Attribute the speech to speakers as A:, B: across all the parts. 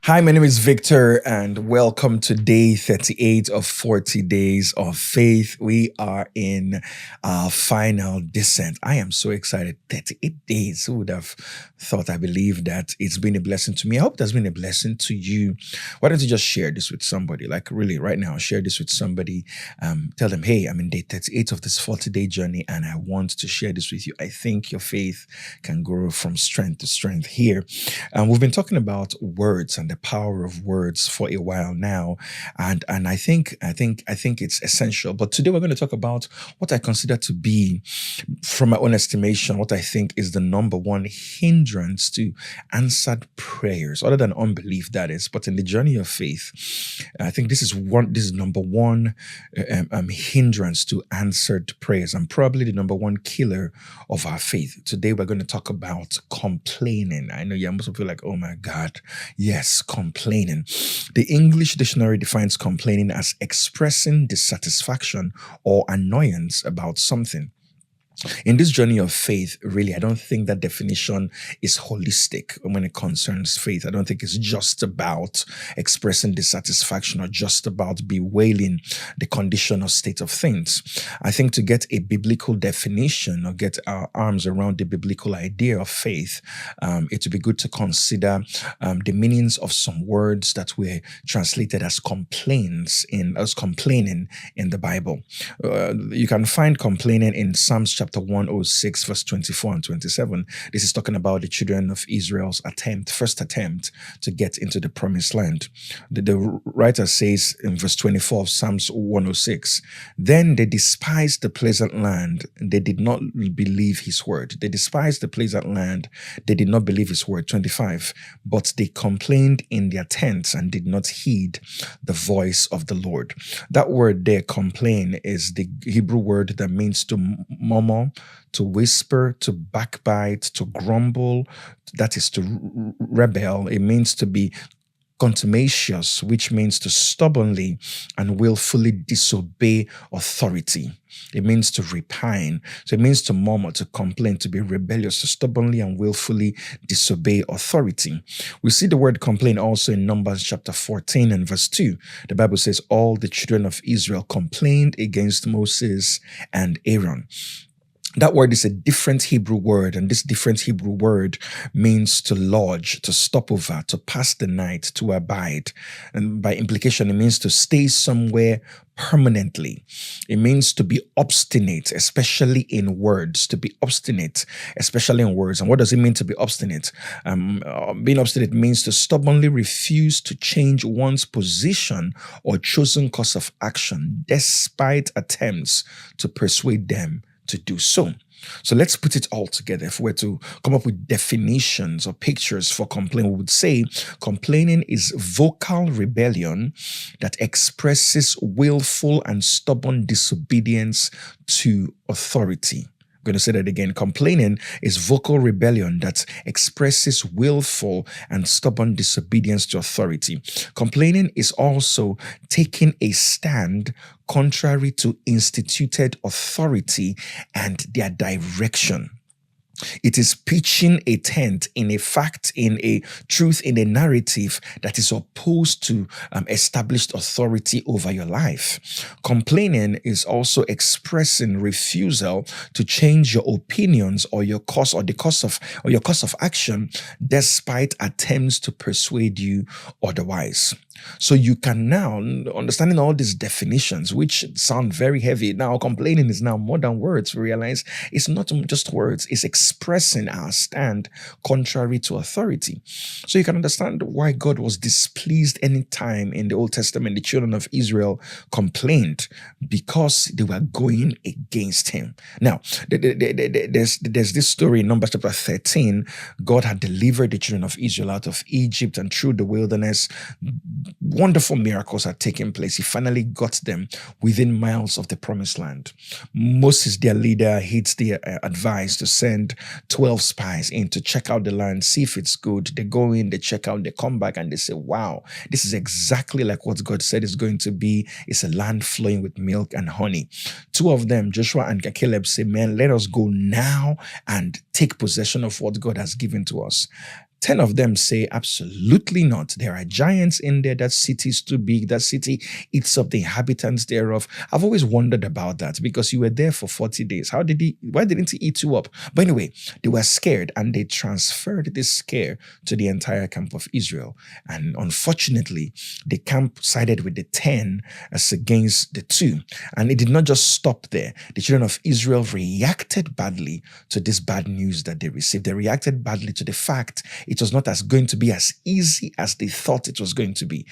A: Hi, my name is Victor, and welcome to day 38 of 40 Days of Faith. We are in our final descent. I am so excited. 38 days. Who would have thought? I believe that it's been a blessing to me. I hope it has been a blessing to you. Why don't you just share this with somebody? Like, really, right now, share this with somebody. Tell them, hey, I'm in day 38 of this 40-day journey, and I want to share this with you. I think your faith can grow from strength to strength here. We've been talking about words and the power of words for a while now, and I think it's essential. But today we're going to talk about what I consider to be, from my own estimation, what I think is the number one hindrance to answered prayers, other than unbelief, that is. But in the journey of faith, I think this is number one hindrance to answered prayers, and probably the number one killer of our faith. Today we're going to talk about complaining. I know you must feel like, oh my God, yes, complaining. The English dictionary defines complaining as expressing dissatisfaction or annoyance about something. In this journey of faith, really, I don't think that definition is holistic when it concerns faith. I don't think it's just about expressing dissatisfaction or just about bewailing the condition or state of things. I think to get a biblical definition or get our arms around the biblical idea of faith, it would be good to consider the meanings of some words that were translated as complaining in the Bible. You can find complaining in Psalms chapter 106, verse 24 and 27. This is talking about the children of Israel's first attempt to get into the promised land. The writer says in verse 24 of Psalms 106, then they despised the pleasant land. They did not believe his word. They despised the pleasant land. They did not believe his word. 25, but they complained in their tents and did not heed the voice of the Lord. That word there, complain, is the Hebrew word that means to murmur, to whisper, to backbite, to grumble. That is to rebel. It means to be contumacious, which means to stubbornly and willfully disobey authority. It means to repine. So it means to murmur, to complain, to be rebellious, to stubbornly and willfully disobey authority. We see the word complain also in Numbers chapter 14 and verse 2. The Bible says, all the children of Israel complained against Moses and Aaron. That word is a different Hebrew word, and this different Hebrew word means to lodge, to stop over, to pass the night, to abide. And by implication, it means to stay somewhere permanently. It means to be obstinate, especially in words, to be obstinate, especially in words. And what does it mean to be obstinate? Being obstinate means to stubbornly refuse to change one's position or chosen course of action, despite attempts to persuade them to do so. So let's put it all together. If we were to come up with definitions or pictures for complaining, we would say complaining is vocal rebellion that expresses willful and stubborn disobedience to authority. I'm going to say that again. Complaining is vocal rebellion that expresses willful and stubborn disobedience to authority. Complaining is also taking a stand contrary to instituted authority and their direction. It is pitching a tent in a fact, in a truth, in a narrative that is opposed to established authority over your life. Complaining is also expressing refusal to change your opinions or your course or your course of action, despite attempts to persuade you otherwise. So you can now, understanding all these definitions, which sound very heavy, now complaining is now more than words. We realize it's not just words, it's expressing our stand contrary to authority. So you can understand why God was displeased anytime in the Old Testament the children of Israel complained, because they were going against him. Now, there's this story in Numbers chapter 13. God had delivered the children of Israel out of Egypt, and through the wilderness, wonderful miracles had taken place. He finally got them within miles of the promised land. Moses, their leader, heeds the advice to send 12 spies in to check out the land, see if it's good. They go in, they check out, they come back, and they say, wow, this is exactly like what God said is going to be. It's a land flowing with milk and honey. Two of them, Joshua and Caleb, say, man, let us go now and take possession of what God has given to us. 10 of them say, absolutely not. There are giants in there. That city is too big. That city eats up the inhabitants thereof. I've always wondered about that because you were there for 40 days. Why didn't he eat you up? But anyway, they were scared and they transferred this scare to the entire camp of Israel. And unfortunately, the camp sided with the 10 as against the 2. And it did not just stop there. The children of Israel reacted badly to this bad news that they received. They reacted badly to the fact it was not going to be as easy as they thought it was going to be.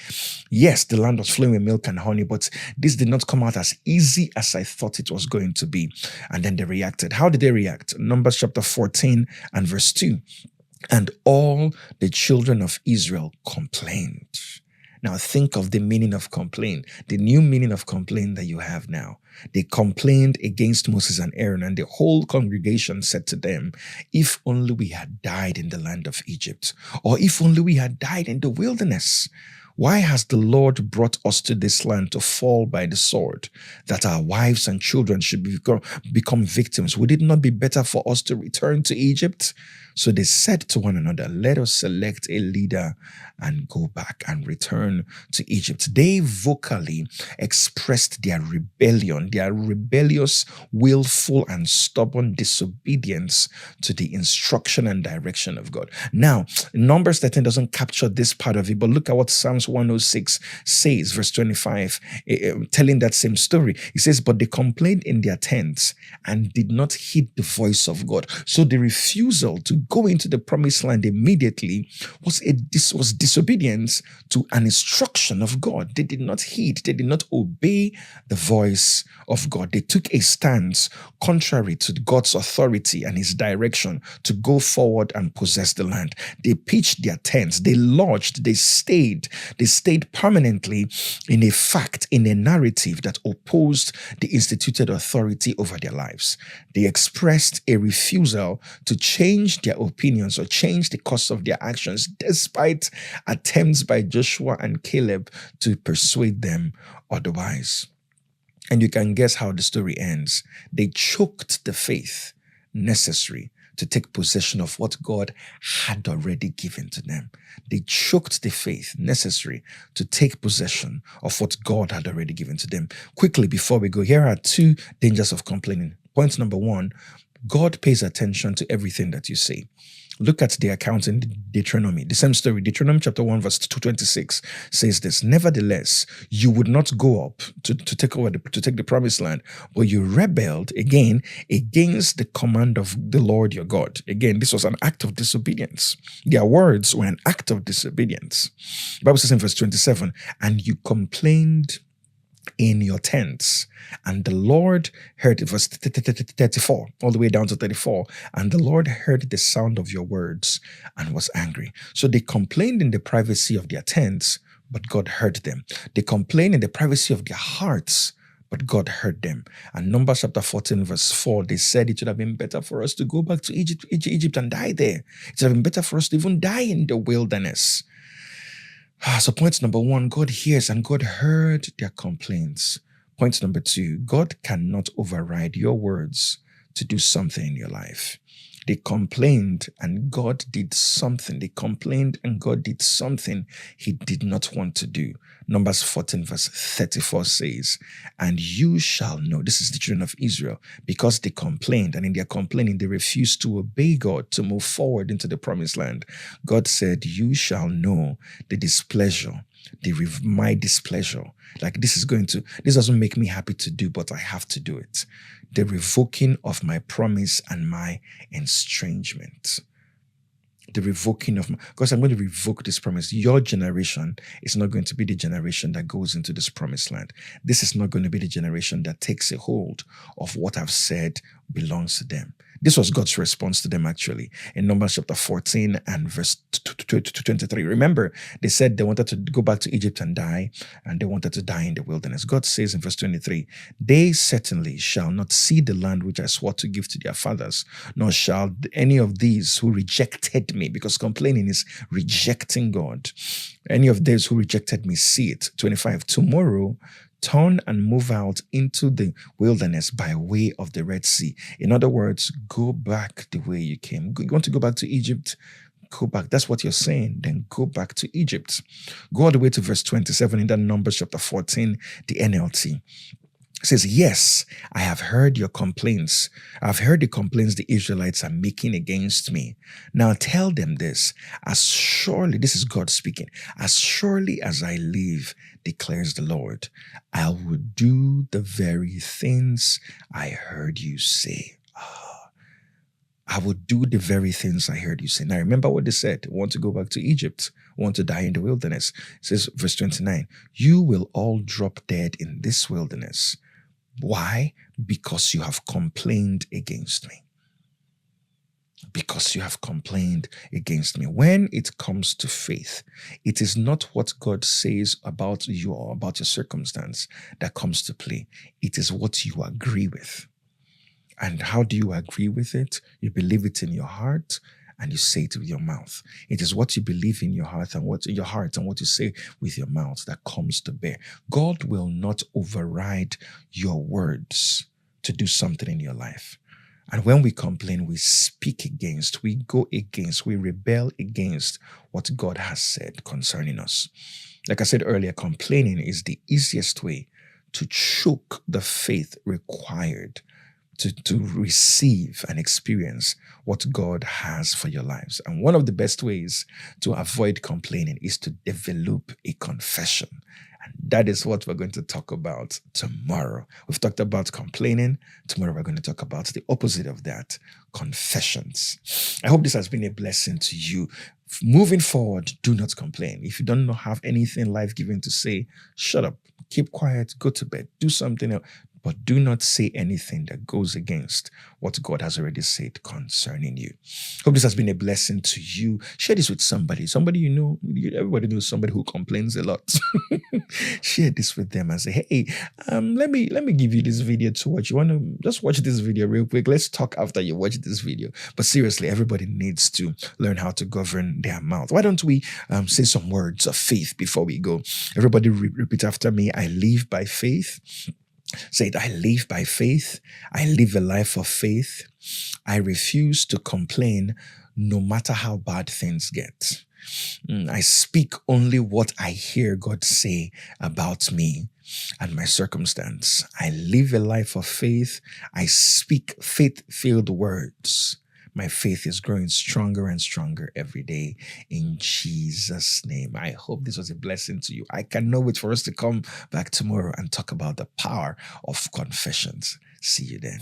A: Yes, the land was flowing with milk and honey, but this did not come out as easy as I thought it was going to be. And then they reacted. How did they react? Numbers chapter 14 and verse 2. And all the children of Israel complained. Now think of the meaning of complain, the new meaning of complain that you have now. They complained against Moses and Aaron, and the whole congregation said to them, if only we had died in the land of Egypt, or if only we had died in the wilderness. Why has the Lord brought us to this land to fall by the sword, that our wives and children should become victims? Would it not be better for us to return to Egypt? So they said to one another, let us select a leader and go back and return to Egypt. They vocally expressed their rebellion, their rebellious, willful, and stubborn disobedience to the instruction and direction of God. Now, Numbers 13 doesn't capture this part of it, but look at what Psalms 106 says, verse 25, telling that same story. It says, but they complained in their tents and did not heed the voice of God. So the refusal to go into the promised land immediately was disobedience to an instruction of God. They did not heed, they did not obey the voice of God. They took a stance contrary to God's authority and his direction to go forward and possess the land. They pitched their tents, they lodged, they stayed permanently in a narrative that opposed the instituted authority over their lives. They expressed a refusal to change their opinions or change the course of their actions, despite attempts by Joshua and Caleb to persuade them otherwise. And you can guess how the story ends. They choked the faith necessary to take possession of what God had already given to them. They choked the faith necessary to take possession of what God had already given to them. Quickly, before we go, here are 2 dangers of complaining. Point number 1, God pays attention to everything that you say. Look at the account in Deuteronomy. The same story, Deuteronomy chapter 1, verse 226 says this, nevertheless, you would not go up to take the promised land, but you rebelled again against the command of the Lord your God. Again, this was an act of disobedience. Their words were an act of disobedience. The Bible says in verse 27, and you complained in your tents, and the Lord heard, verse 34 all the way down to 34, and the Lord heard the sound of your words and was angry. So they complained in the privacy of their tents, but God heard them. They complained in the privacy of their hearts, but God heard them. And Numbers chapter 14 verse 4, they said it would have been better for us to go back to Egypt and die there. It would have been better for us to even die in the wilderness. So point number 1, God hears and God heard their complaints. Point number 2, God cannot override your words to do something in your life. They complained and God did something. They complained and God did something he did not want to do. Numbers 14 verse 34 says, and you shall know, this is the children of Israel, because they complained, and in their complaining, they refused to obey God to move forward into the promised land. God said, you shall know the displeasure, my displeasure. Like this doesn't make me happy to do, but I have to do it. The revoking of my promise and my estrangement. Because I'm going to revoke this promise. Your generation is not going to be the generation that goes into this promised land. This is not going to be the generation that takes a hold of what I've said belongs to them. This was God's response to them actually in Numbers chapter 14 and verse 23. Remember, they said they wanted to go back to Egypt and die, and they wanted to die in the wilderness. God says in verse 23, they certainly shall not see the land which I swore to give to their fathers, nor shall any of these who rejected me, because complaining is rejecting God. Any of those who rejected me see it. 25, tomorrow, turn and move out into the wilderness by way of the Red Sea. In other words, go back the way you came. You want to go back to Egypt? Go back. That's what you're saying. Then go back to Egypt. Go all the way to verse 27 in that Numbers chapter 14, the NLT. It says, yes, I have heard your complaints. I've heard the complaints the Israelites are making against me. Now tell them this, as surely, this is God speaking, as surely as I live, declares the Lord, I will do the very things I heard you say. I will do the very things I heard you say. Now remember what they said. Want to go back to Egypt. Want to die in the wilderness. It says, verse 29, you will all drop dead in this wilderness. Why? Because you have complained against me. Because you have complained against me. When it comes to faith, it is not what God says about you or about your circumstance that comes to play. It is what you agree with. And how do you agree with it? You believe it in your heart and you say it with your mouth. It is what you believe in your heart and what you say with your mouth that comes to bear. God will not override your words to do something in your life. And when we complain, we speak against, we go against, we rebel against what God has said concerning us. Like I said earlier, complaining is the easiest way to choke the faith required to receive and experience what God has for your lives. And one of the best ways to avoid complaining is to develop a confession. And that is what we're going to talk about tomorrow. We've talked about complaining. Tomorrow we're going to talk about the opposite of that, confessions. I hope this has been a blessing to you. Moving forward, do not complain. If you don't have anything life-giving to say, shut up, keep quiet, go to bed, do something else. But do not say anything that goes against what God has already said concerning you. Hope this has been a blessing to you. Share this with somebody. Somebody you know. Everybody knows somebody who complains a lot. Share this with them and say, hey, let me give you this video to watch. You want to just watch this video real quick? Let's talk after you watch this video. But seriously, everybody needs to learn how to govern their mouth. Why don't we say some words of faith before we go? Everybody repeat after me. I live by faith. Say it, I live by faith. I live a life of faith. I refuse to complain no matter how bad things get. I speak only what I hear God say about me and my circumstance. I live a life of faith. I speak faith-filled words. My faith is growing stronger and stronger every day in Jesus' name. I hope this was a blessing to you. I cannot wait for us to come back tomorrow and talk about the power of confessions. See you then.